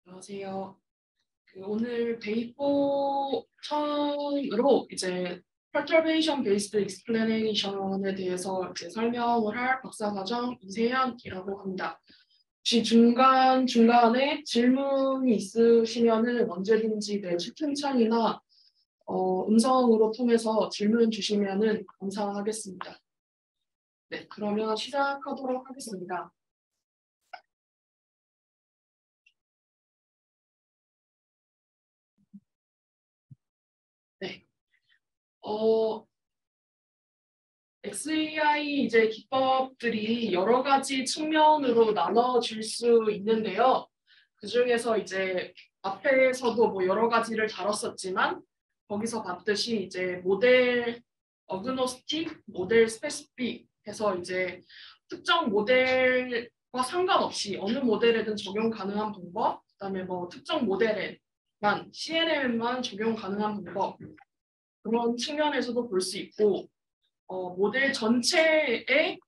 안녕하세요. 오늘 베이포 처음으로 이제 Perturbation Based Explanation에 대해서 이제 설명을 할 박사과정 이세현이라고 합니다. 혹시 중간중간에 질문이 있으시면은 언제든지 채팅창이나 음성으로 통해서 질문 주시면은 감사하겠습니다. 네, 그러면 시작하도록 하겠습니다. 네. XAI 이제 기법들이 여러 가지 측면으로 나눠질 수 있는데요. 그중에서 이제 앞에서도 뭐 여러 가지를 다뤘었지만 거기서 봤듯이 이제 모델 어그노스틱, 모델 스페시픽 해서 이제 특정 모델과 상관없이 어느 모델에든 적용 가능한 방법, 그다음에 뭐 특정 모델에만 CNN만 적용 가능한 방법 그런 측면에서도 볼 수 있고 모델 전체의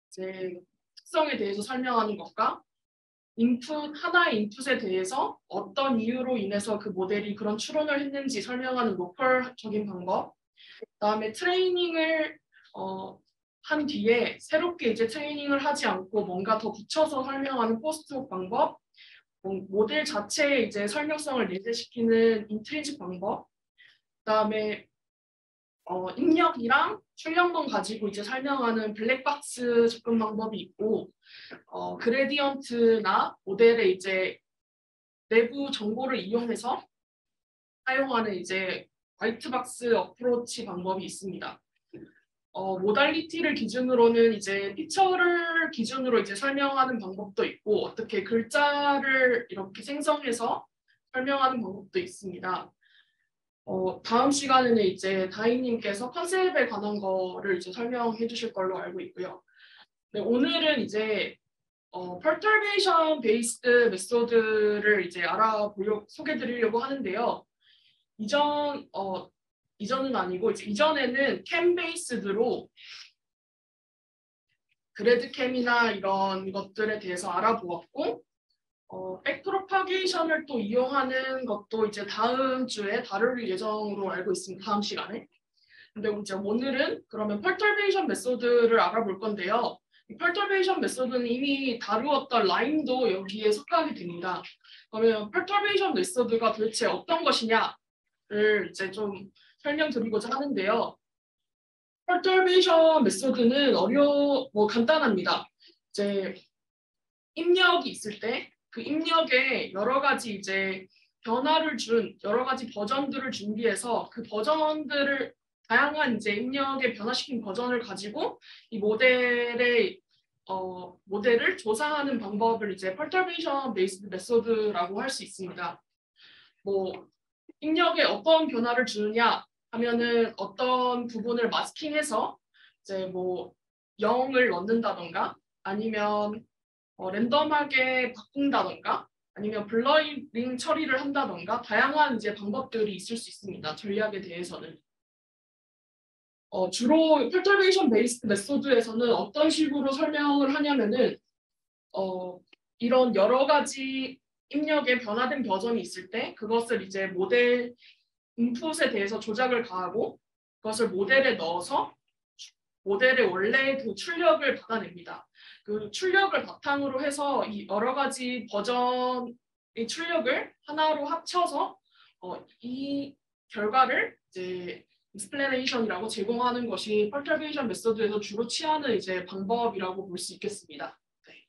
이제 특성에 대해서 설명하는 것과 하나의 인풋에 대해서 어떤 이유로 인해서 그 모델이 그런 추론을 했는지 설명하는 로컬적인 방법, 그다음에 트레이닝을 한 뒤에 새롭게 이제 트레이닝을 하지 않고 뭔가 더 붙여서 설명하는 포스트록 방법, 모델 자체의 이제 설명성을 내재시키는 인트린식 방법, 그다음에 입력이랑 출력만 가지고 이제 설명하는 블랙박스 접근 방법이 있고, 그레디언트나 모델의 이제 내부 정보를 이용해서 사용하는 이제 화이트박스 어프로치 방법이 있습니다. 모달리티를 기준으로는 이제 피처를 기준으로 이제 설명하는 방법도 있고, 어떻게 글자를 이렇게 생성해서 설명하는 방법도 있습니다. 다음 시간에는 이제 다희님께서 컨셉에 관한 거를 이제 설명해 주실 걸로 알고 있고요. 네, 오늘은 이제 perturbation based 메소드를 이제 소개해 드리려고 하는데요. 이전은 아니고 이제 이전에는 캠 베이스드로 그래드캠이나 이런 것들에 대해서 알아보았고 백프로파게이션을 또 이용하는 것도 이제 다음 주에 다룰 예정으로 알고 있습니다. 다음 시간에. 근데 이제 오늘은 그러면 펄터베이션 메소드를 알아볼 건데요. 이 펄터베이션 메소드는 이미 다루었던 라임도 여기에 속하게 됩니다. 그러면 펄터베이션 메소드가 도대체 어떤 것이냐를 이제 좀 설명드리고자 하는데요. 펄터베이션 메소드는 간단합니다. 이제 입력이 있을 때 그 입력에 여러 가지 이제 변화를 준 여러 가지 버전들을 준비해서 그 버전들을 다양한 이제 입력에 변화시킨 버전을 가지고 이 모델을 조사하는 방법을 이제 perturbation based method라고 할 수 있습니다. 뭐 입력에 어떤 변화를 주느냐 하면은 어떤 부분을 마스킹해서 이제 뭐 0을 넣는다던가 아니면 랜덤하게 바꾼다던가 아니면 블러링 처리를 한다던가 다양한 이제 방법들이 있을 수 있습니다. 전략에 대해서는. 주로 perturbation based 메소드에서는 어떤 식으로 설명을 하냐면은 이런 여러 가지 입력에 변화된 버전이 있을 때 그것을 이제 모델 인풋에 대해서 조작을 가하고 그것을 모델에 넣어서 모델의 원래 그 출력을 받아냅니다. 그 출력을 바탕으로 해서 이 여러 가지 버전의 출력을 하나로 합쳐서 이 결과를 이제 explanation이라고 제공하는 것이 perturbation 메소드에서 주로 취하는 이제 방법이라고 볼 수 있겠습니다. 네.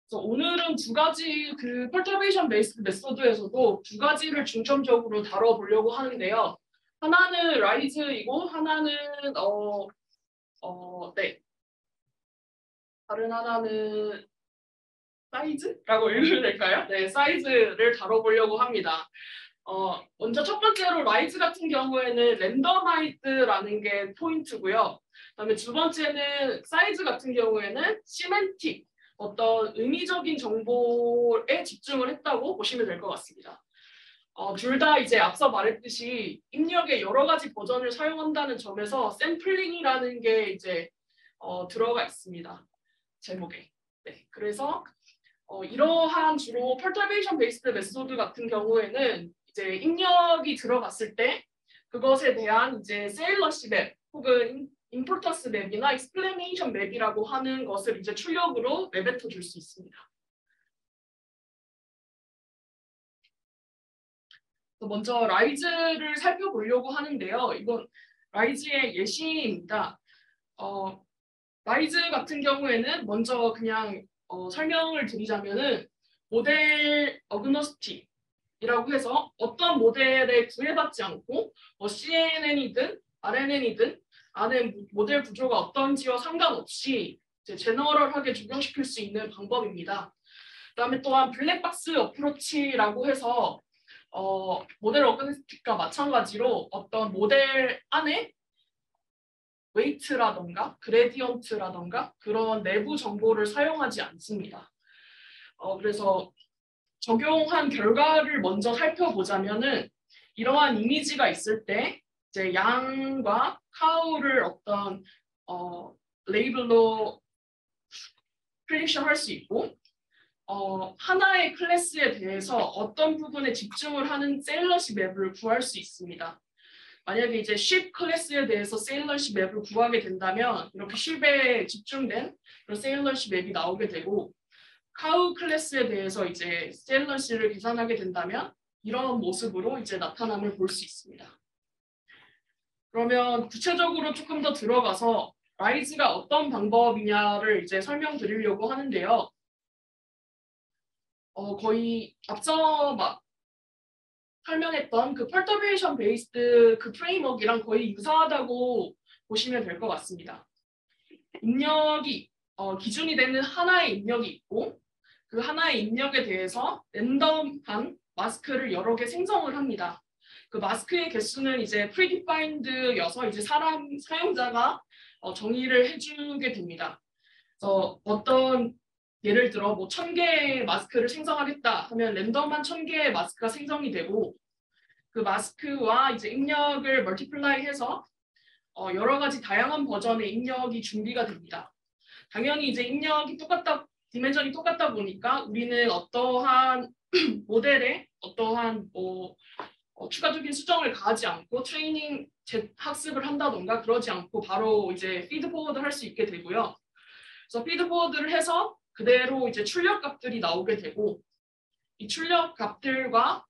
그래서 오늘은 두 가지 그 perturbation based 메소드에서도 두 가지를 중점적으로 다뤄보려고 하는데요. 하나는 라이즈이고 하나는 네. 다른 하나는 사이즈라고 읽으면 될까요? 네, 사이즈를 다뤄보려고 합니다. 먼저 첫 번째로 라이즈 같은 경우에는 랜더마이즈라는 게 포인트고요. 그다음에 두 번째는 사이즈 같은 경우에는 시멘틱, 어떤 의미적인 정보에 집중을 했다고 보시면 될 것 같습니다. 둘 다 이제 앞서 말했듯이 입력의 여러 가지 버전을 사용한다는 점에서 샘플링이라는 게 이제 들어가 있습니다. 제목에. 네, 그래서 이러한 주로 perturbation based 메소드 같은 경우에는 이제 입력이 들어갔을 때 그것에 대한 이제 세일러시 맵 혹은 임포턴스 맵이나 explanation 맵이라고 하는 것을 이제 출력으로 내뱉어 줄 수 있습니다. 먼저 라이즈를 살펴보려고 하는데요. 이건 라이즈의 예시입니다. 라이즈 같은 경우에는 먼저 그냥 설명을 드리자면은 모델 어그노스틱이라고 해서 어떤 모델에 구애받지 않고 CNN이든 RNN이든 안에 모델 구조가 어떤지와 상관없이 이제 제너럴하게 적용시킬 수 있는 방법입니다. 그다음에 또한 블랙박스 어프로치라고 해서 모델 어그노스틱과 마찬가지로 어떤 모델 안에 웨이트라던가 그레디언트라던가 그런 내부 정보를 사용하지 않습니다. 그래서 적용한 결과를 먼저 살펴보자면은 이러한 이미지가 있을 때 이제 양과 카우를 어떤 레이블로 프리딕션 할 수 있고 하나의 클래스에 대해서 어떤 부분에 집중을 하는 세일러시 맵을 구할 수 있습니다. 만약에 이제 쉽 클래스에 대해서 세일러시 맵을 구하게 된다면 이렇게 쉽에 집중된 그런 세일러시 맵이 나오게 되고 카우 클래스에 대해서 이제 세일러시를 계산하게 된다면 이런 모습으로 이제 나타남을 볼 수 있습니다. 그러면 구체적으로 조금 더 들어가서 라이즈가 어떤 방법이냐를 이제 설명드리려고 하는데요. 거의 앞서 설명했던 그 perturbation based 그 프레임워크랑 거의 유사하다고 보시면 될 것 같습니다. 입력이 기준이 되는 하나의 입력이 있고 그 하나의 입력에 대해서 랜덤한 마스크를 여러 개 생성을 합니다. 그 마스크의 개수는 이제 predefined여서 이제 사용자가 정의를 해주게 됩니다. 그래서 어떤 예를 들어 뭐 1000개의 마스크를 생성하겠다 하면 랜덤한 1000개의 마스크가 생성이 되고 그 마스크와 이제 입력을 멀티플라이해서 여러 가지 다양한 버전의 입력이 준비가 됩니다. 당연히 이제 입력이 디멘전이 똑같다 보니까 우리는 어떠한 모델에 어떠한 추가적인 수정을 가하지 않고 트레이닝 학습을 한다던가 그러지 않고 바로 이제 피드포워드를 할 수 있게 되고요. 그래서 피드포워드를 해서 그대로 이제 출력 값들이 나오게 되고 이 출력 값들과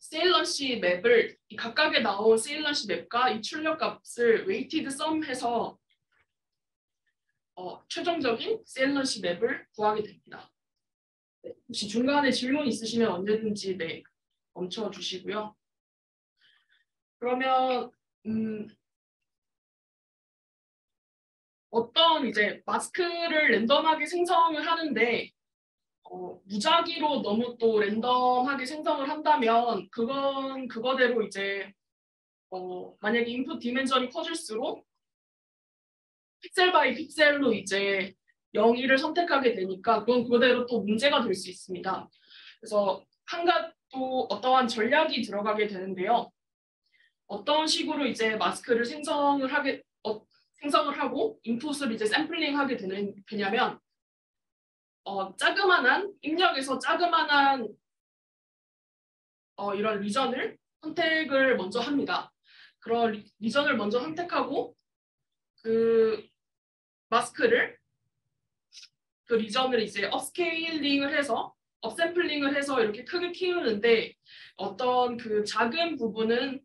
세일러시 맵을 이 각각에 나온 세일러시 맵과 이 출력 값을 웨이티드 썸해서 최종적인 세일러시 맵을 구하게 됩니다. 네, 혹시 중간에 질문 있으시면 언제든지 네, 멈춰 주시고요. 그러면 어떤 이제 마스크를 랜덤하게 생성을 하는데 무작위로 너무 또 랜덤하게 생성을 한다면 그건 그거대로 이제 만약에 인풋 디멘전이 커질수록 픽셀 바이 픽셀로 이제 0, 1을 선택하게 되니까 그건 그거대로 또 문제가 될 수 있습니다. 그래서 또 어떠한 전략이 들어가게 되는데요. 어떤 식으로 이제 마스크를 생성을 하고 인풋을 이제 샘플링하게 되냐면 자그만한 입력에서 자그만한 이런 리전을 선택을 먼저 합니다. 그런 리전을 먼저 선택하고 그 마스크를 그 리전을 이제 업스케일링을 해서 업샘플링을 해서 이렇게 크게 키우는데 어떤 그 작은 부분은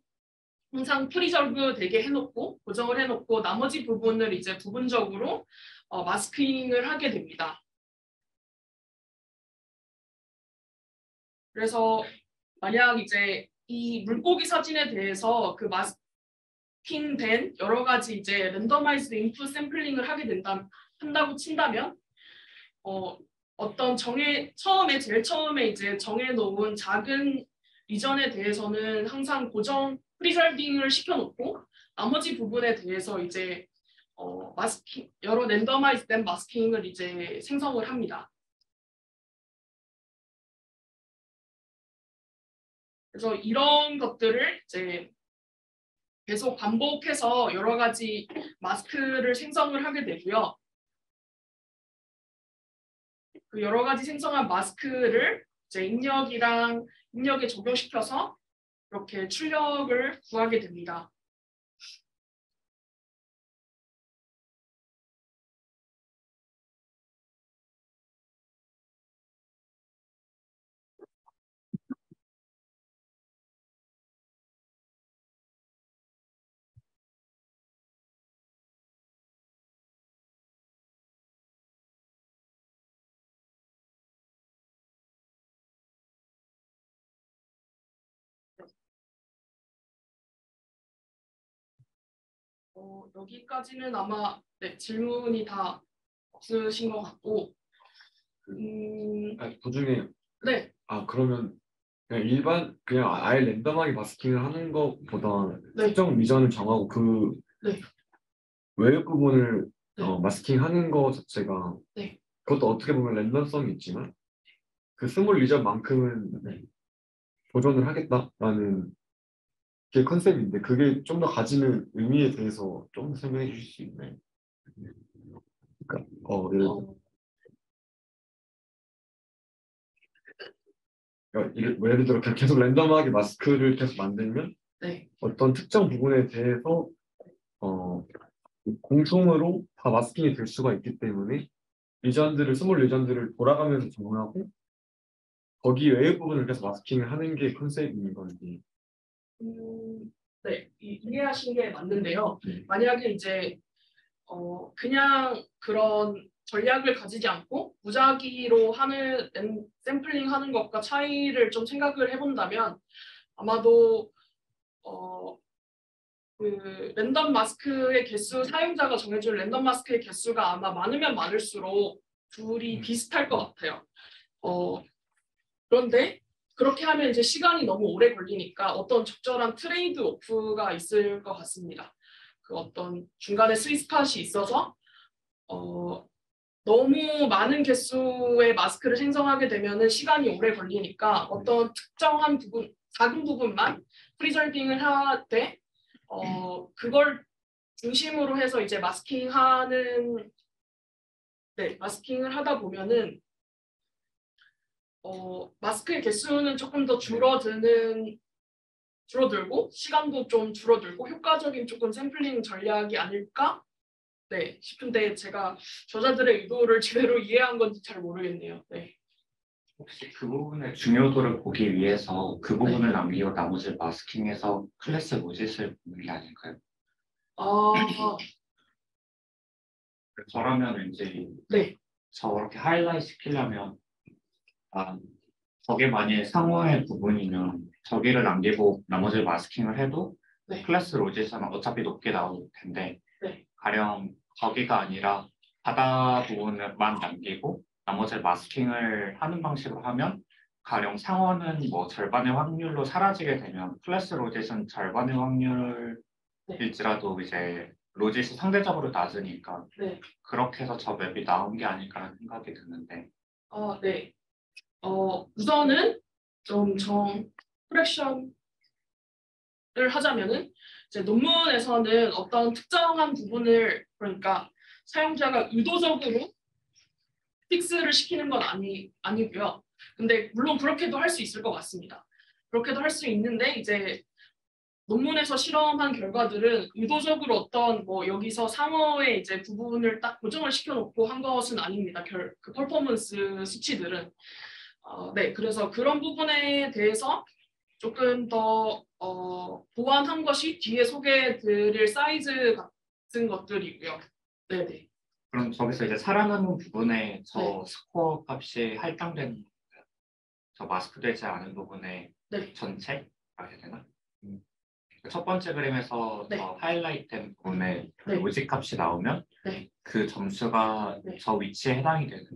항상 프리저브 되게 해놓고 고정을 해놓고 나머지 부분을 이제 부분적으로 마스킹을 하게 됩니다. 그래서 만약 이제 이 물고기 사진에 대해서 그 마스킹된 여러 가지 이제 랜더마이즈드 인풋 샘플링을 한다고 친다면 어떤 제일 처음에 이제 정해놓은 작은 리전에 대해서는 항상 고정 프리설빙을 시켜놓고 나머지 부분에 대해서 이제 여러 랜더마이즈된 마스킹을 이제 생성을 합니다. 그래서 이런 것들을 이제 계속 반복해서 여러 가지 마스크를 생성을 하게 되고요. 그 여러 가지 생성한 마스크를 이제 입력에 적용시켜서 이렇게 출력을 구하게 됩니다. 여기까지는 아마 네, 질문이 다 없으신 것 같고 도중에 네. 그러면 그냥 아예 랜덤하게 마스킹을 하는 것보다 네. 특정 리전을 정하고 그 네. 외의 부분을 네. 마스킹하는 것 자체가 네. 그것도 어떻게 보면 랜덤성이 있지만 그 스몰 리전만큼은 네. 보존을 하겠다라는 게 컨셉인데 그게 좀 더 가지는 의미에 대해서 좀 설명해 주실 수 있나요? 그러니까 예를 들어 그냥 계속 랜덤하게 마스크를 계속 만들면 네. 어떤 특정 부분에 대해서 공통으로 다 마스킹이 될 수가 있기 때문에 스몰 리전들을 돌아가면서 적용하고 거기 외의 부분을 계속 마스킹을 하는 게 컨셉인 건지. 네, 이해하신 게 맞는데요. 네. 만약에 이제 그냥 그런 전략을 가지지 않고 무작위로 하는 샘플링 하는 것과 차이를 좀 생각을 해본다면 아마도 그 랜덤 마스크의 사용자가 정해준 랜덤 마스크의 개수가 아마 많으면 많을수록 둘이 비슷할 것 같아요. 그런데 그렇게 하면 이제 시간이 너무 오래 걸리니까 어떤 적절한 트레이드 오프가 있을 것 같습니다. 그 어떤 중간에 스위스팟이 있어서 너무 많은 개수의 마스크를 생성하게 되면은 시간이 오래 걸리니까 어떤 특정한 부분, 작은 부분만 프리저빙을 하되 그걸 중심으로 해서 이제 마스킹을 하다 보면은 마스크의 개수는 조금 더 줄어들고 시간도 좀 줄어들고 효과적인 조금 샘플링 전략이 아닐까? 네, 싶은데 제가 저자들의 의도를 제대로 이해한 건지 잘 모르겠네요. 네. 혹시 그 부분의 중요도를 보기 위해서 그 부분을 남기고 나머지 마스킹해서 클래스 로짓을 보는 게 아닐까요? 저라면 이제 네. 저렇게 하이라이트 시키려면 저게 만약에 상호의 부분이면 저기를 남기고 나머지 마스킹을 해도 네. 클래스 로짓은 어차피 높게 나올 텐데 네. 가령 저기가 아니라 바다 부분만 남기고 나머지를 마스킹을 하는 방식으로 하면 가령 상어는 뭐 절반의 확률로 사라지게 되면 클래스 로짓은 절반의 확률일지라도 이제 로짓이 상대적으로 낮으니까 네. 그렇게 해서 저 맵이 나온 게 아닐까라는 생각이 드는데 네. 우선은 좀 프랙션을 하자면은 이제 논문에서는 어떤 특정한 부분을 그러니까 사용자가 의도적으로 픽스를 시키는 건 아니고요. 근데 물론 그렇게도 할 수 있을 것 같습니다. 그렇게도 할 수 있는데 이제 논문에서 실험한 결과들은 의도적으로 어떤 여기서 상어의 이제 부분을 딱 고정을 시켜놓고 한 것은 아닙니다. 그 퍼포먼스 수치들은. 네, 그래서 그런 부분에 대해서 조금 더 보완한 것이 뒤에 소개해드릴 사이즈 같은 것들이고요. 네네. 그럼 저기서 이제 살아남은 부분에 저 네. 스코어 값이 할당되는 건가요? 저 마스크 되지 않은 부분에 네. 전체가 해야 되나? 첫 번째 그림에서 네. 저 하이라이트된 부분에 네. 로직 값이 나오면 네. 그 점수가 네. 저 위치에 해당이 되는.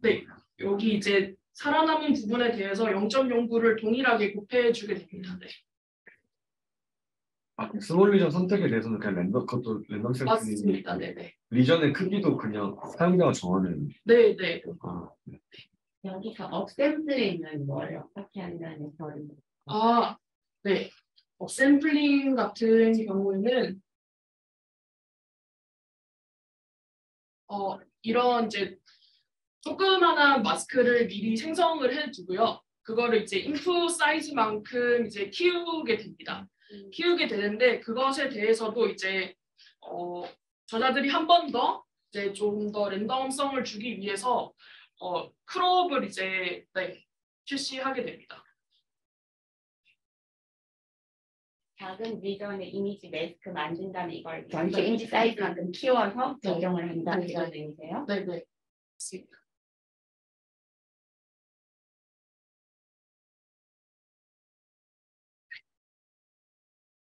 네. 여기 이제 살아남은 부분에 대해서 0.09를 동일하게 곱해주게 됩니다. 네. 스몰 리전 선택에 대해서는 그냥 그것도 랜덤 샘플링. 맞습니다. 네네. 리전의 크기도 그냥 사용자가 정하는. 네네. 여기서 업샘플링은 뭘 어떻게 한다는 소리? 네. 샘플링 같은 경우에는 이런 이제 조그만한 마스크를 미리 생성을 해두고요. 그거를 이제 인풋 사이즈만큼 이제 키우게 됩니다. 키우게 되는데 그것에 대해서도 이제 저자들이 한 번 더 이제 좀 더 랜덤성을 주기 위해서 크롭을 이제 실시하게 됩니다. 작은 리전의 이미지 마스크 만든 다음에 이걸 전체 이미지 사이즈만큼 키워서 조정을 한다 이런 의미세요? 네, 맞습니다.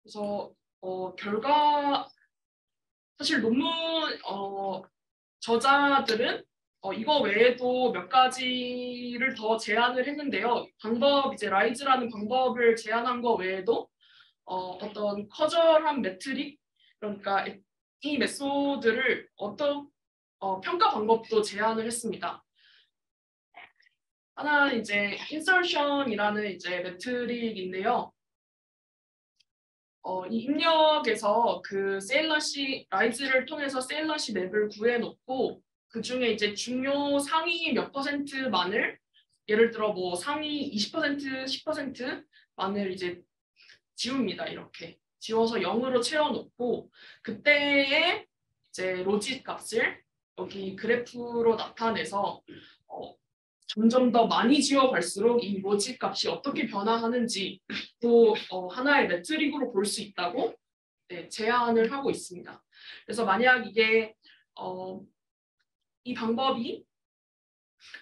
그래서 결과 사실 논문 저자들은 이거 외에도 몇 가지를 더 제안을 했는데요. 이제 라이즈라는 방법을 제안한 거 외에도 어떤 커저한 매트릭, 그러니까 이 메소드를 어떤 평가 방법도 제안을 했습니다. 하나는 이제 인서션이라는 이제 매트릭인데요. 이 입력에서 그 세일러시 라이즈를 통해서 세일러시 맵을 구해놓고 그 중에 이제 중요 상위 몇 %만을 예를 들어 뭐 상위 20%, 10%만을 이제 지웁니다. 이렇게 지워서 0으로 채워놓고 그때의 이제 로짓 값을 여기 그래프로 나타내서 점점 더 많이 지워갈수록 이 로짓 값이 어떻게 변화하는지 또 하나의 매트릭으로 볼 수 있다고 제안을 하고 있습니다. 그래서 만약 이게 이 방법이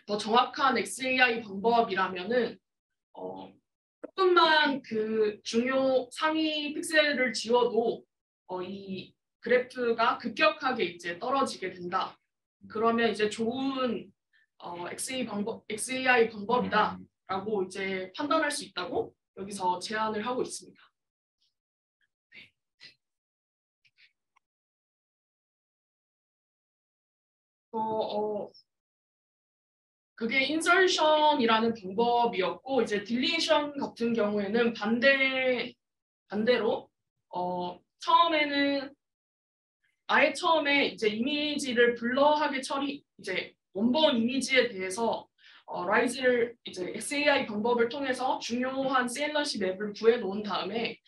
더 정확한 XAI 방법이라면은 조금만 그 중요 상위 픽셀을 지워도 이 그래프가 급격하게 이제 떨어지게 된다. 그러면 이제 좋은 XAI 방법이다라고 이제 판단할 수 있다고 여기서 제안을 하고 있습니다. 그게 인설션이라는 방법이었고 이제 딜리션 같은 경우에는 반대로 처음에는 아예 처음에 이제 이미지를 블러하게 이제 원본 이미지에 대해서 라이즈를 이제 XAI 방법을 통해서 중요한 세일러시 맵을 구해 놓은 다음에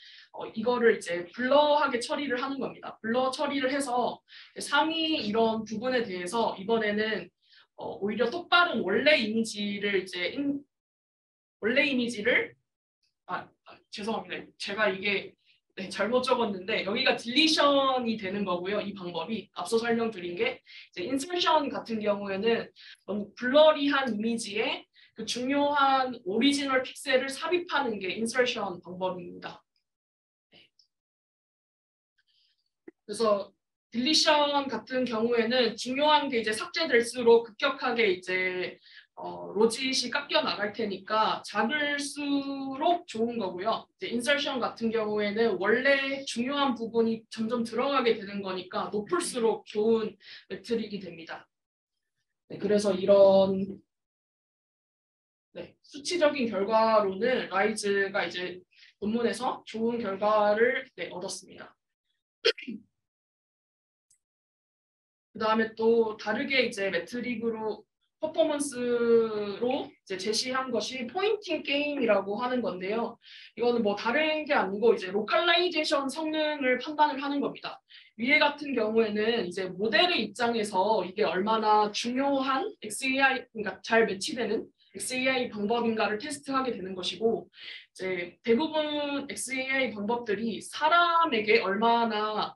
이거를 이제 블러하게 처리를 하는 겁니다. 블러 처리를 해서 상위 이런 부분에 대해서 이번에는 오히려 똑바른 원래 이미지를 죄송합니다. 제가 이게 잘못 적었는데 여기가 딜리션이 되는 거고요. 이 방법이 앞서 설명드린 게 이제 인설션 같은 경우에는 너무 블러리한 이미지에 그 중요한 오리지널 픽셀을 삽입하는 게 인설션 방법입니다. 그래서 딜리션 같은 경우에는 중요한 게 이제 삭제될수록 급격하게 이제 로짓이 깎여 나갈 테니까 작을수록 좋은 거고요. 이제 인설션 같은 경우에는 원래 중요한 부분이 점점 들어가게 되는 거니까 높을수록 좋은 매트릭이 됩니다. 그래서 이런 수치적인 결과로는 라이즈가 이제 논문에서 좋은 결과를 얻었습니다. 그 다음에 또 다르게 이제 매트릭으로 퍼포먼스로 이제 제시한 것이 포인팅 게임이라고 하는 건데요. 이거는 뭐 다른 게 아니고 이제 로컬라이제이션 성능을 판단을 하는 겁니다. 위에 같은 경우에는 이제 모델의 입장에서 이게 얼마나 중요한 XAI, 그러니까 잘 매치되는 XAI 방법인가를 테스트하게 되는 것이고, 이제 대부분 XAI 방법들이 사람에게 얼마나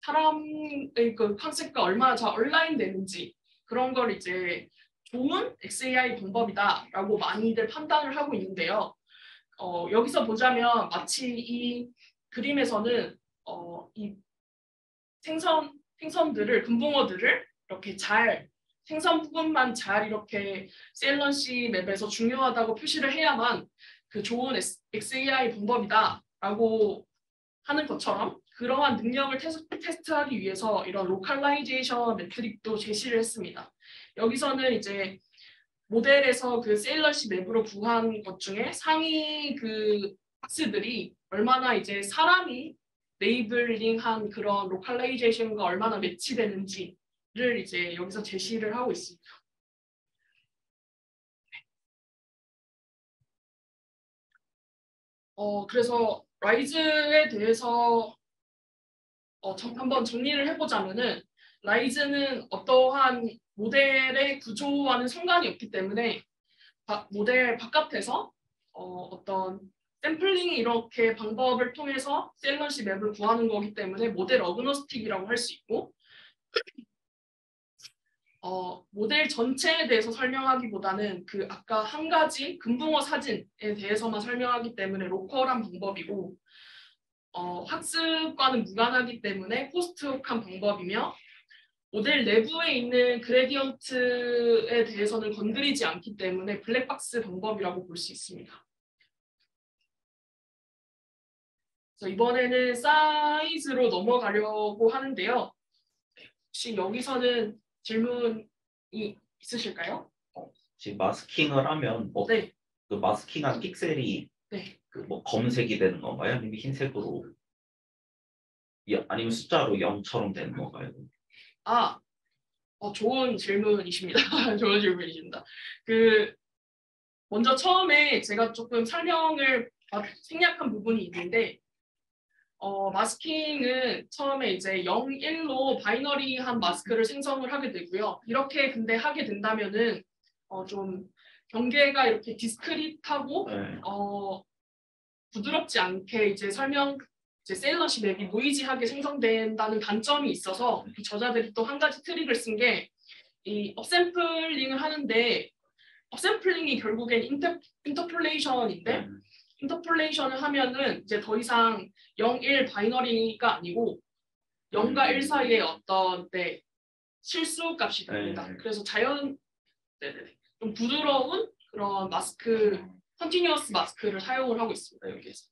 사람의 그 컨셉과 얼마나 잘 얼라인 되는지 그런 걸 이제 좋은 XAI 방법이다라고 많이들 판단을 하고 있는데요. 여기서 보자면 마치 이 그림에서는 이 생선들을 금붕어들을 이렇게 잘 생선 부분만 잘 이렇게 셀런시 맵에서 중요하다고 표시를 해야만 그 좋은 XAI 방법이다라고 하는 것처럼 그러한 능력을 테스트하기 위해서 이런 로컬라이제이션 매트릭도 제시를 했습니다. 여기서는 이제 모델에서 그 세일러시 맵으로 구한 것 중에 상위 그 박스들이 얼마나 이제 사람이 네이블링한 그런 로컬라이제이션과 얼마나 매치되는지 이제 여기서 제시를 하고 있습니다. 그래서 라이즈에 대해서 한번 정리를 해보자면은 라이즈는 어떠한 모델의 구조와는 상관이 없기 때문에 모델 바깥에서 어떤 샘플링 이렇게 방법을 통해서 셀런시 맵을 구하는 거기 때문에 모델 어그노스틱이라고 할 수 있고 모델 전체에 대해서 설명하기보다는 그 아까 한 가지 금붕어 사진에 대해서만 설명하기 때문에 로컬한 방법이고 학습과는 무관하기 때문에 포스트혹한 방법이며 모델 내부에 있는 그레디언트에 대해서는 건드리지 않기 때문에 블랙박스 방법이라고 볼 수 있습니다. 그래서 이번에는 사이즈로 넘어가려고 하는데요. 혹시 여기서는 질문이 있으실까요? 지금 마스킹을 하면 네. 그 마스킹한 픽셀이 네. 그 뭐 검색이 되는 건가요? 아니면 흰색으로 아니면 숫자로 0처럼 되는 건가요? 좋은 질문이십니다. 좋은 질문이십니다. 먼저 처음에 제가 조금 설명을 생략한 부분이 있는데 마스킹은 처음에 이제 0, 1로 바이너리한 마스크를 생성을 하게 되고요. 이렇게 근데 하게 된다면은 좀 경계가 이렇게 디스크릿하고 네. 부드럽지 않게 이제 셀러시 맵이 노이지하게 생성된다는 단점이 있어서 저자들이 또 한 가지 트릭을 쓴 게 이 업샘플링을 하는데 업샘플링이 결국엔 인터폴레이션인데 인터폴레이션을 하면은 이제 더 이상 0, 1 바이너리가 아니고 0과 1 사이에 어떤 실수 값이 됩니다. 그래서 좀 부드러운 그런 마스크, 컨티뉴어스 마스크를 사용을 하고 있습니다. 여기에서.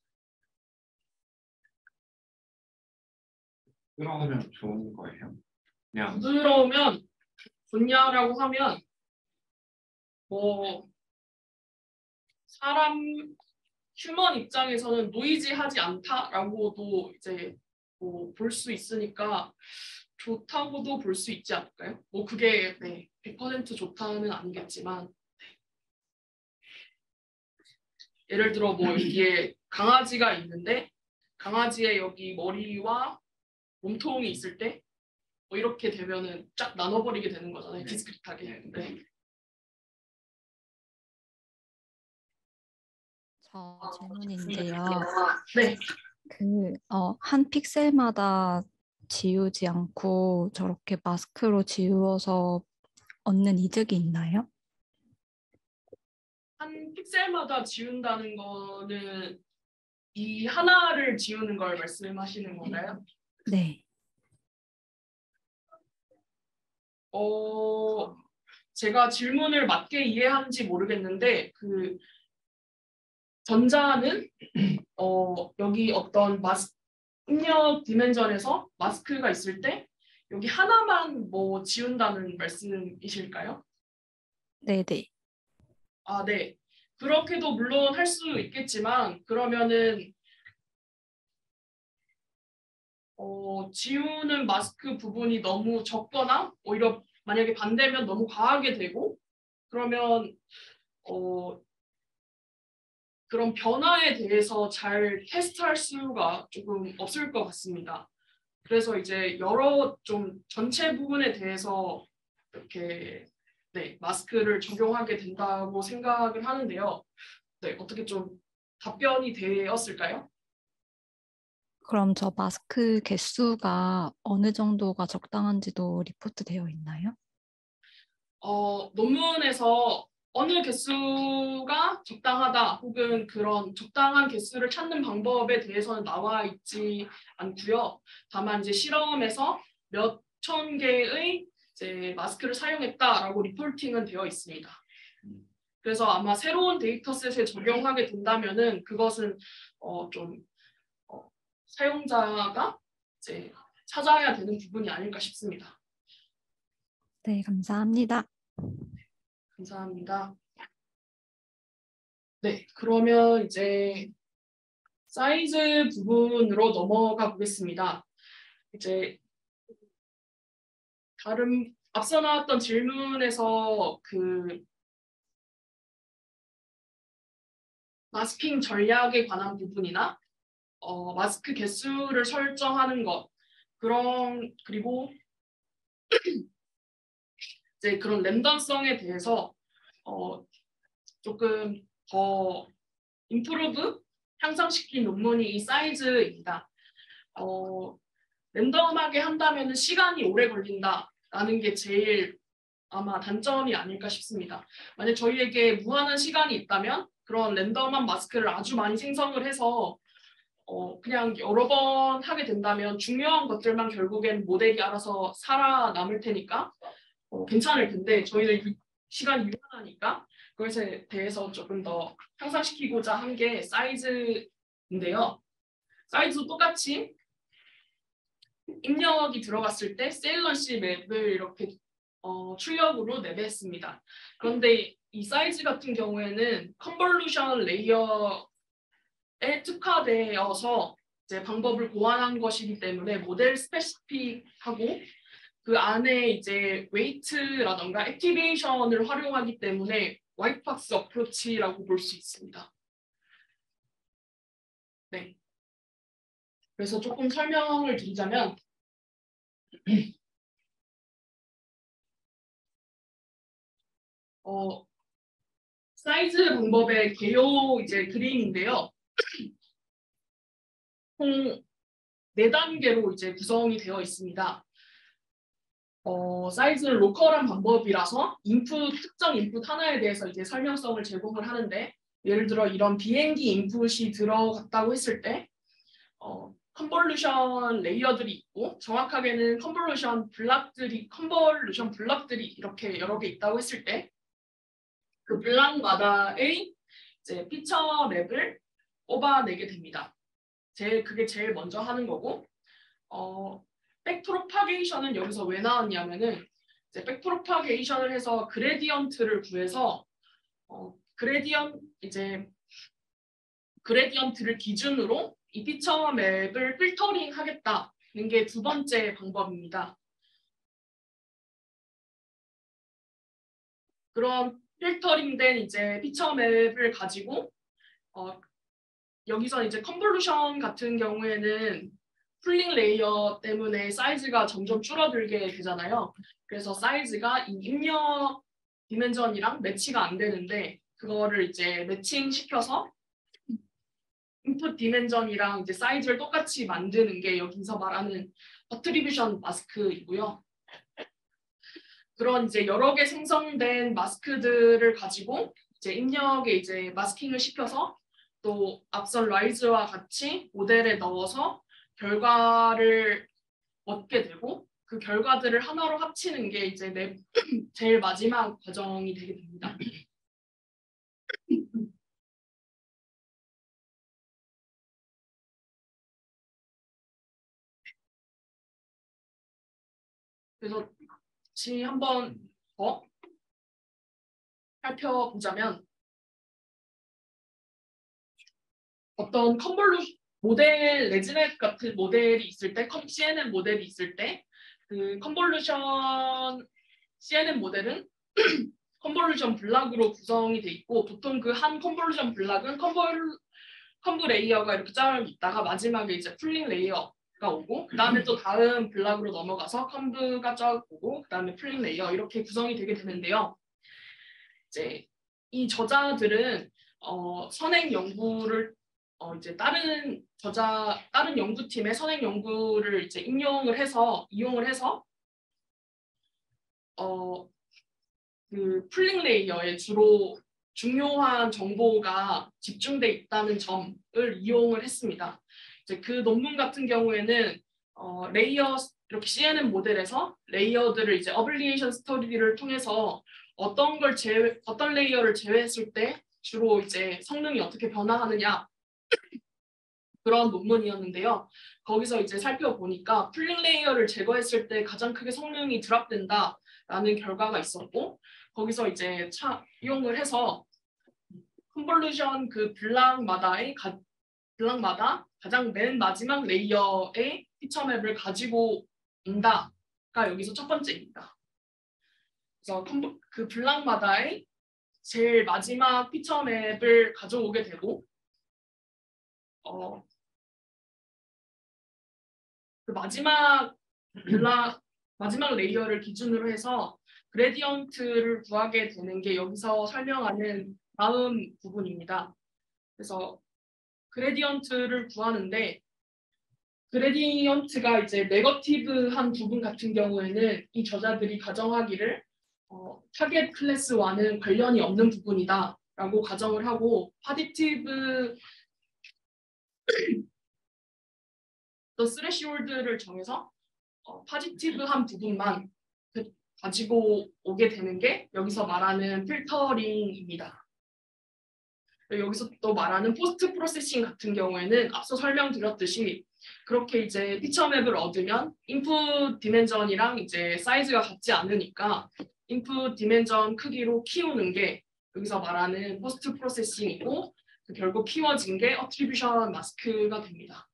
부드러우면 좋은 거예요. 그냥 부드러우면 좋냐라고 하면 휴먼 입장에서는 노이지하지 않다라고도 이제 볼 수 있으니까 좋다고도 볼 수 있지 않을까요? 그게 100% 좋다는 아니겠지만 예를 들어 여기에 강아지가 있는데 강아지의 여기 머리와 몸통이 있을 때 이렇게 되면은 쫙 나눠버리게 되는 거잖아요. 디스크릿하게. 네. 저 질문인데요. 네. 한 픽셀마다 지우지 않고 저렇게 마스크로 지워서 얻는 이득이 있나요? 한 픽셀마다 지운다는 거는 이 하나를 지우는 걸 말씀하시는 건가요? 네. 제가 질문을 맞게 이해하는지 모르겠는데 전자는 여기 어떤 입력 디멘전에서 마스크가 있을 때 여기 하나만 지운다는 말씀이실까요? 네네. 네. 그렇게도 물론 할 수 있겠지만 그러면은 지우는 마스크 부분이 너무 적거나 오히려 만약에 반대면 너무 과하게 되고 그러면 그런 변화에 대해서 잘 테스트할 수가 조금 없을 것 같습니다. 그래서 이제 여러 좀 전체 부분에 대해서 이렇게 마스크를 적용하게 된다고 생각을 하는데요. 어떻게 좀 답변이 되었을까요? 그럼 저 마스크 개수가 어느 정도가 적당한지도 리포트 되어 있나요? 논문에서 어느 개수가 적당하다 혹은 그런 적당한 개수를 찾는 방법에 대해서는 나와 있지 않고요. 다만 이제 실험에서 몇 천 개의 이제 마스크를 사용했다라고 리포팅은 되어 있습니다. 그래서 아마 새로운 데이터셋에 적용하게 된다면은 그것은 좀 사용자가 이제 찾아야 되는 부분이 아닐까 싶습니다. 네, 감사합니다. 감사합니다. 네, 그러면 이제 사이즈 부분으로 넘어가 보겠습니다. 이제 앞서 나왔던 질문에서 그 마스킹 전략에 관한 부분이나 마스크 개수를 설정하는 것 그리고 이제 그런 랜덤성에 대해서 조금 더 임프루브 향상시킨 논문이 이 사이즈입니다. 랜덤하게 한다면 시간이 오래 걸린다라는 게 제일 아마 단점이 아닐까 싶습니다. 만약 저희에게 무한한 시간이 있다면 그런 랜덤한 마스크를 아주 많이 생성을 해서 그냥 여러 번 하게 된다면 중요한 것들만 결국엔 모델이 알아서 살아남을 테니까 괜찮을 텐데 저희는 시간이 유한하니까 그것에 대해서 조금 더 향상시키고자 한 게 사이즈인데요. 사이즈도 똑같이 입력이 들어갔을 때 세일런시 맵을 이렇게 출력으로 내배했습니다. 그런데 이 사이즈 같은 경우에는 컨볼루션 레이어에 특화되어서 이제 방법을 고안한 것이기 때문에 모델 스페시픽하고 그 안에 이제 웨이트라던가 액티베이션을 활용하기 때문에 화이트박스 어프로치라고 볼 수 있습니다. 네. 그래서 조금 설명을 드리자면 사이즈 방법의 개요 이제 그림인데요. 총 4단계로 이제 구성이 되어 있습니다. 사이즈는 로컬한 방법이라서 특정 인풋 하나에 대해서 이제 설명성을 제공을 하는데 예를 들어 이런 비행기 인풋이 들어갔다고 했을 때 컨볼루션 레이어들이 있고 정확하게는 컨볼루션 블럭들이 이렇게 여러 개 있다고 했을 때 그 블럭마다의 이제 피처 맵을 뽑아내게 됩니다. 그게 제일 먼저 하는 거고 백프로파게이션은 여기서 왜 나왔냐면은 이제 백프로파게이션을 해서 그레디언트를 구해서 그레디언트를 기준으로 이 피처 맵을 필터링 하겠다는 게 두 번째 방법입니다. 그런 필터링된 이제 피처 맵을 가지고 여기서 이제 컨볼루션 같은 경우에는 풀링 레이어 때문에 사이즈가 점점 줄어들게 되잖아요. 그래서 사이즈가 이 입력 디멘전이랑 매치가 안 되는데 그거를 이제 매칭시켜서 인풋 디멘전이랑 이제 사이즈를 똑같이 만드는 게 여기서 말하는 어트리뷰션 마스크이고요. 그런 이제 여러 개 생성된 마스크들을 가지고 이제 입력에 이제 마스킹을 시켜서 또 앞선 라이즈와 같이 모델에 넣어서 결과를 얻게 되고 그 결과들을 하나로 합치는 게 이제 제일 마지막 과정이 되게 됩니다. 그래서 같이 한번 더 살펴보자면 어떤 모델 레지넷 같은 모델이 있을 때 CNN 모델이 있을 때 그 컨볼루션 CNN 모델은 컨볼루션 블락으로 구성이 돼 있고 보통 그 한 컨볼루션 블락은 컴브 레이어가 이렇게 쫙 있다가 마지막에 이제 풀링 레이어가 오고 그 다음에 또 다음 블락으로 넘어가서 컴브가 쫙 오고 그 다음에 풀링 레이어 이렇게 구성이 되게 되는데요. 이제 이 저자들은 선행 연구를 이제 다른 연구팀의 선행 연구를 이제 이용을 해서 그 풀링 레이어에 주로 중요한 정보가 집중돼 있다는 점을 이용을 했습니다. 이제 그 논문 같은 경우에는 레이어 이렇게 CNN 모델에서 레이어들을 이제 어블리에이션 스터디를 통해서 어떤 레이어를 제외했을 때 주로 이제 성능이 어떻게 변화하느냐 그런 논문이었는데요. 거기서 이제 살펴보니까 풀링 레이어를 제거했을 때 가장 크게 성능이 드랍된다라는 결과가 있었고 거기서 이제 이용을 해서 컨볼루션 그 블락마다 가장 맨 마지막 레이어의 피처 맵을 가지고 온다. 여기서 첫 번째입니다. 그래서 그 블락마다의 제일 마지막 피처 맵을 가져오게 되고 그 마지막 레이어를 기준으로 해서 그레디언트를 구하게 되는 게 여기서 설명하는 다음 부분입니다. 그래서 그레디언트를 구하는데 그레디언트가 이제 네거티브한 부분 같은 경우에는 이 저자들이 가정하기를 타겟 클래스와는 관련이 없는 부분이다 라고 가정을 하고 파디티브 더 스레시홀드를 정해서 파지티브한 부분만 가지고 오게 되는 게 여기서 말하는 필터링입니다. 여기서 또 말하는 포스트 프로세싱 같은 경우에는 앞서 설명드렸듯이 그렇게 이제 피처 맵을 얻으면 인풋 디멘전이랑 이제 사이즈가 같지 않으니까 인풋 디멘전 크기로 키우는 게 여기서 말하는 포스트 프로세싱이고 결국 키워진 게 어트리뷰션 마스크가 됩니다.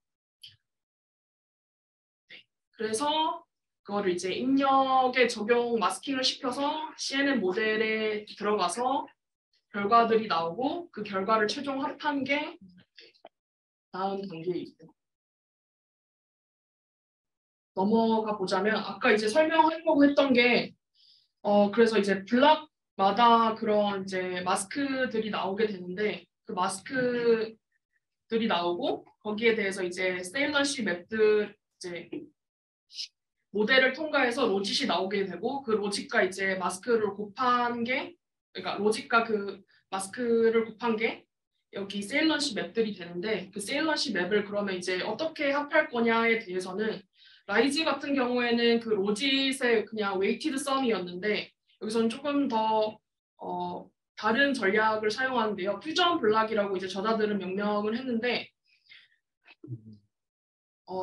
그래서 그거를 이제 입력에 적용 마스킹을 시켜서 CNN 모델에 들어가서 결과들이 나오고 그 결과를 최종 합한 게 다음 단계입니다. 넘어가 보자면 아까 이제 설명하려고 했던 게 그래서 이제 블락마다 그런 이제 마스크들이 나오게 되는데 그 마스크들이 나오고 거기에 대해서 이제 세일런시 맵들 이제 모델을 통과해서 로짓이 나오게 되고 그 로짓과 이제 마스크를 곱한 게 그러니까 로짓과 그 마스크를 곱한 게 여기 세일런시 맵들이 되는데 그 세일런시 맵을 그러면 이제 어떻게 합할 거냐에 대해서는 라이즈 같은 경우에는 그 로짓의 그냥 웨이티드 썸이었는데 여기서는 조금 더 다른 전략을 사용하는데요. 퓨전 블락이라고 이제 저자들은 명명을 했는데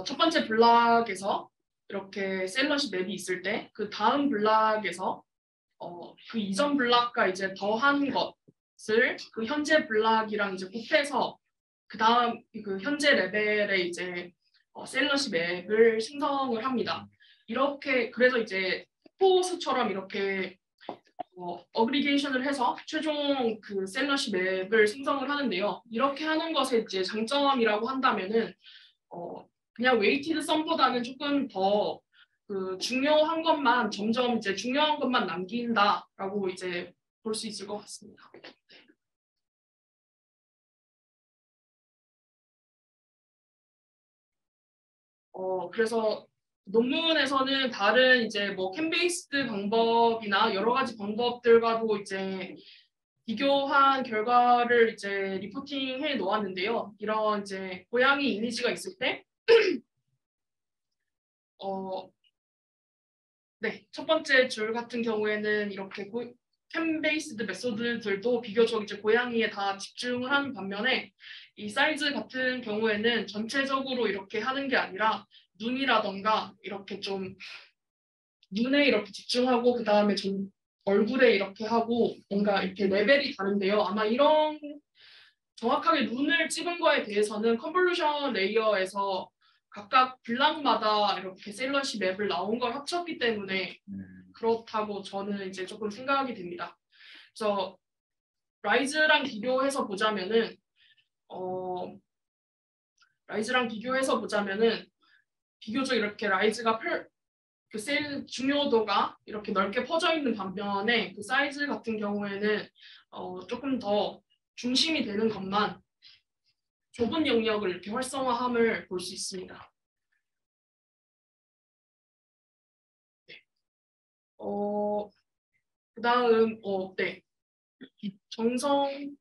첫 번째 블락에서 이렇게 세일런시 맵이 있을 때 그 다음 블락에서 그 이전 블락과 이제 더한 것을 그 현재 블락이랑 이제 곱해서 그 다음 그 현재 레벨에 이제 세일런시 맵을 생성을 합니다. 이렇게 그래서 이제 포스처럼 이렇게 어그리게이션을 해서 최종 그 세일런시 맵을 생성을 하는데요. 이렇게 하는 것의 이제 장점이라고 한다면은 그냥 웨이티드 썸보다는 조금 더 그 중요한 것만 점점 이제 중요한 것만 남긴다라고 이제 볼 수 있을 것 같습니다. 그래서 논문에서는 다른 이제 뭐 캔베이스드 방법이나 여러 가지 방법들과도 이제 비교한 결과를 이제 리포팅해 놓았는데요. 이런 이제 고양이 이미지가 있을 때 네, 첫 번째 줄 같은 경우에는 이렇게 캠-베이스드 메소드들도 비교적 이제 고양이에 다 집중을 하는 반면에 이 사이즈 같은 경우에는 전체적으로 이렇게 하는 게 아니라 눈이라던가 이렇게 좀 눈에 이렇게 집중하고 그 다음에 좀 얼굴에 이렇게 하고 뭔가 이렇게 레벨이 다른데요. 아마 이런 정확하게 눈을 찍은 거에 대해서는 컨볼루션 레이어에서 각각 블락마다 이렇게 세일런시 맵을 나온 걸 합쳤기 때문에 그렇다고 저는 이제 조금 생각이 됩니다. 그래서 라이즈랑 비교해서 보자면은 비교적 이렇게 라이즈가 그 세일 중요도가 이렇게 넓게 퍼져 있는 반면에 그 사이즈 같은 경우에는 조금 더 중심이 되는 것만 좁은 영역을 이렇게 활성화함을 볼 수 있습니다. 네. 그다음 네.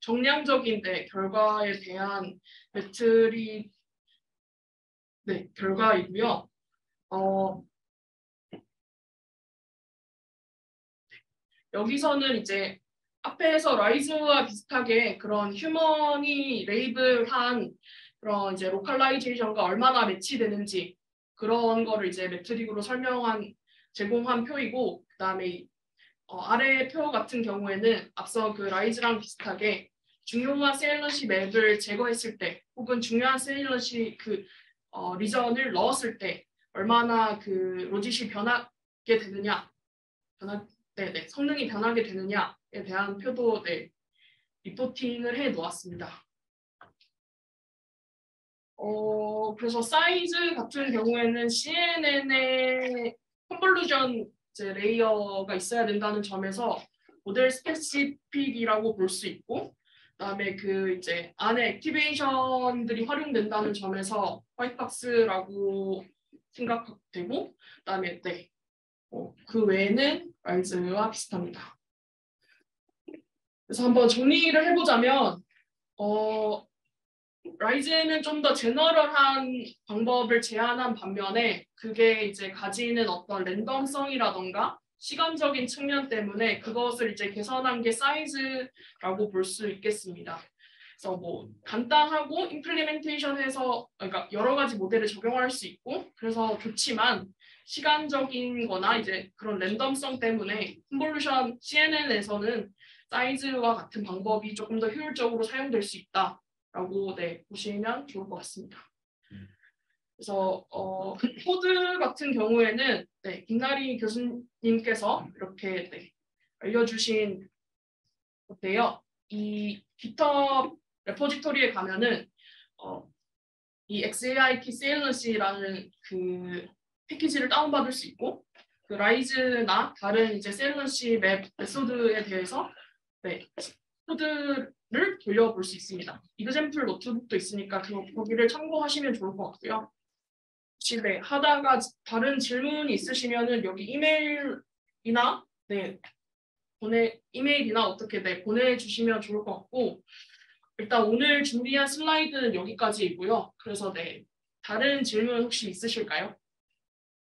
정량적인 결과에 대한 매트릭 결과이고요. 여기서는 이제 앞에서 라이즈와 비슷하게 그런 휴먼이 레이블한 그런 이제 로컬라이제이션과 얼마나 매치되는지 그런 거를 이제 매트릭으로 제공한 표이고 그다음에 아래 표 같은 경우에는 앞서 그 라이즈랑 비슷하게 중요한 세일런시 맵을 제거했을 때 혹은 중요한 세일런시 그 리전을 넣었을 때 얼마나 그 로짓이 되느냐, 성능이 변하게 되느냐에 대한 표도 리포팅을 해 놓았습니다. 그래서 사이즈 같은 경우에는 CNN의 컨볼루션 레이어가 있어야 된다는 점에서 모델 스페시픽이라고 볼 수 있고, 그다음에 안에 액티베이션들이 활용된다는 점에서 화이트박스라고 생각되고, 그다음에 그 외에는 라이즈와 비슷합니다. 그래서 한번 정리를 해보자면, 라이즈는 좀 더 제너럴한 방법을 제안한 반면에 그게 가지는 어떤 랜덤성이라던가 시간적인 측면 때문에 그것을 개선한 게 사이즈라고 볼 수 있겠습니다. 그래서 간단하고 임플리멘테이션해서 그러니까 여러 가지 모델을 적용할 수 있고 그래서 좋지만 시간적인 거나 그런 랜덤성 때문에 컨볼루션 CNN에서는 사이즈와 같은 방법이 조금 더 효율적으로 사용될 수 있다라고 보시면 좋을 것 같습니다. 그래서 코드 같은 경우에는 김나리 교수님께서 이렇게 알려주신 건데요. 이 GitHub 레포지토리에 가면은 이 XAIT 세일런시라는 그 패키지를 다운받을 수 있고 그 라이즈나 다른 세일런시 메소드에 대해서 코드를 돌려볼 수 있습니다. 이그샘플 노트북도 있으니까 거기를 참고하시면 좋을 것 같고요. 혹시 하다가 다른 질문이 있으시면은 여기 이메일이나 어떻게 보내주시면 좋을 것 같고 일단 오늘 준비한 슬라이드는 여기까지이고요. 그래서 다른 질문 혹시 있으실까요?